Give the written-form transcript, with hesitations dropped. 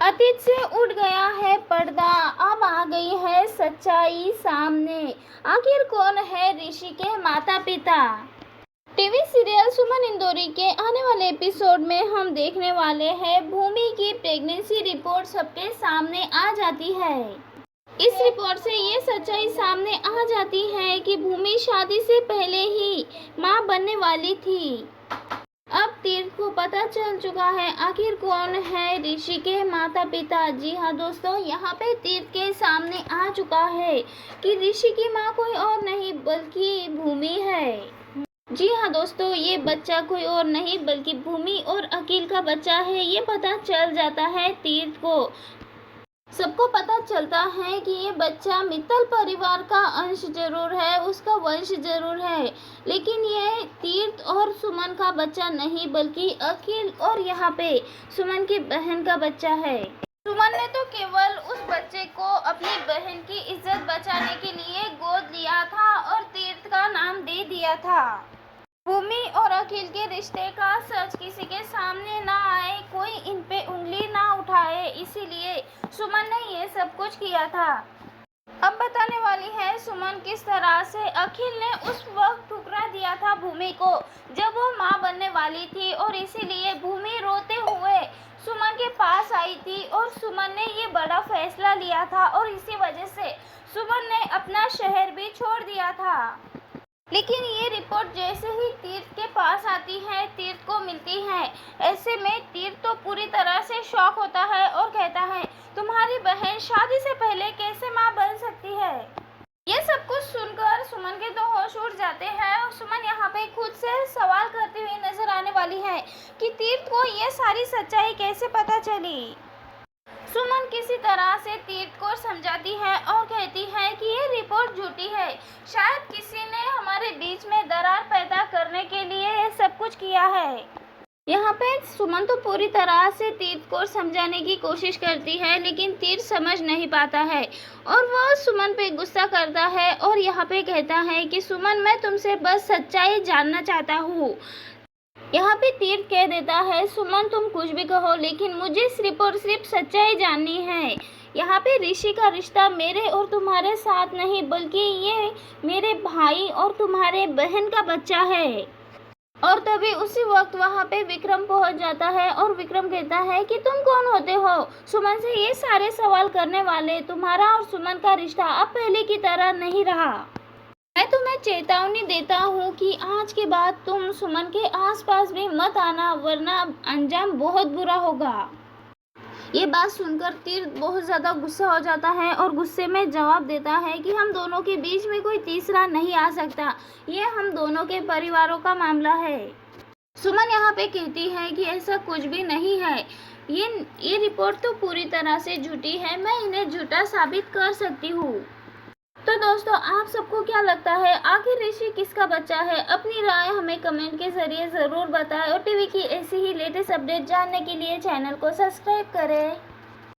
अतीत से उठ गया है पर्दा, अब आ गई है सच्चाई सामने। आखिर कौन है ऋषि के माता पिता? टीवी सीरियल सुमन इंदौरी के आने वाले एपिसोड में हम देखने वाले हैं भूमि की प्रेगनेंसी रिपोर्ट सबके सामने आ जाती है। इस रिपोर्ट से ये सच्चाई सामने आ जाती है कि भूमि शादी से पहले ही मां बनने वाली थी। अब तीर्थ को पता चल चुका है आखिर कौन है ऋषि के माता पिता। जी हाँ दोस्तों, यहाँ पे तीर्थ के सामने आ चुका है कि ऋषि की माँ कोई और नहीं बल्कि भूमि है। जी हाँ दोस्तों, ये बच्चा कोई और नहीं बल्कि भूमि और अखिल का बच्चा है। ये पता चल जाता है तीर्थ को। सबको पता चलता है कि ये बच्चा मित्तल परिवार का अंश जरूर है, उसका वंश जरूर है, लेकिन ये तीर्थ और सुमन का बच्चा नहीं बल्कि अखिल और यहाँ पे सुमन की बहन का बच्चा है। सुमन ने तो केवल उस बच्चे को अपनी बहन की इज्जत बचाने के लिए गोद लिया था और तीर्थ का नाम दे दिया था। भूमि और अखिल के रिश्ते का सच किसी के सामने ना आए, कोई इन पे उंगली ना उठाए, इसीलिए सुमन ने ये सब कुछ किया था। अब बताने वाली है सुमन किस तरह से अखिल ने उस वक्त ठुकरा दिया था भूमि को जब वो माँ बनने वाली थी, और इसीलिए भूमि रोते हुए सुमन के पास आई थी और सुमन ने ये बड़ा फैसला लिया था, और इसी वजह से सुमन ने अपना शहर भी छोड़ दिया था। लेकिन ये रिपोर्ट जैसे ही तीर्थ के पास आती है, तीर्थ को मिलती है, ऐसे में तीर्थ तो पूरी तरह से शॉक होता है और कहता है, तुम्हारी बहन शादी से पहले कैसे माँ बन सकती है? ये सब कुछ सुनकर सुमन के तो होश उड़ जाते हैं और सुमन यहाँ पे खुद से सवाल करती हुई नजर आने वाली है कि तीर्थ को ये सारी सच्चाई कैसे पता चली। सुमन किसी तरह से तीर्थ को समझाती है और कहती है कि ये रिपोर्ट झूठी है, शायद किसी ने हमारे बीच में दरार पैदा करने के लिए ये सब कुछ किया है। यहाँ पे सुमन तो पूरी तरह से तीर्थ को समझाने की कोशिश करती है, लेकिन तीर्थ समझ नहीं पाता है और वह सुमन पे गुस्सा करता है और यहाँ पे कहता है कि सुमन, मैं तुमसे बस सच्चाई जानना चाहता हूँ। यहाँ पे तीर्थ कह देता है, सुमन तुम कुछ भी कहो, लेकिन मुझे सिर्फ और सिर्फ सच्चाई जाननी है। यहाँ पे ऋषि का रिश्ता मेरे और तुम्हारे साथ नहीं बल्कि ये मेरे भाई और तुम्हारे बहन का बच्चा है। और तभी उसी वक्त वहाँ पे विक्रम पहुँच जाता है और विक्रम कहता है कि तुम कौन होते हो सुमन से ये सारे सवाल करने वाले? तुम्हारा और सुमन का रिश्ता अब पहले की तरह नहीं रहा। मैं तुम्हें चेतावनी देता हूँ कि आज के बाद तुम सुमन के आसपास भी मत आना, वरना अंजाम बहुत बुरा होगा। ये बात सुनकर तीर्थ बहुत ज़्यादा गुस्सा हो जाता है और गुस्से में जवाब देता है कि हम दोनों के बीच में कोई तीसरा नहीं आ सकता, ये हम दोनों के परिवारों का मामला है। सुमन यहाँ पे कहती है कि ऐसा कुछ भी नहीं है, ये रिपोर्ट तो पूरी तरह से झूठी है, मैं इन्हें झूठा साबित कर सकती हूँ। तो दोस्तों, आप सबको क्या लगता है आखिर ऋषि किसका बच्चा है? अपनी राय हमें कमेंट के जरिए ज़रूर बताएं और टीवी की ऐसी ही लेटेस्ट अपडेट जानने के लिए चैनल को सब्सक्राइब करें।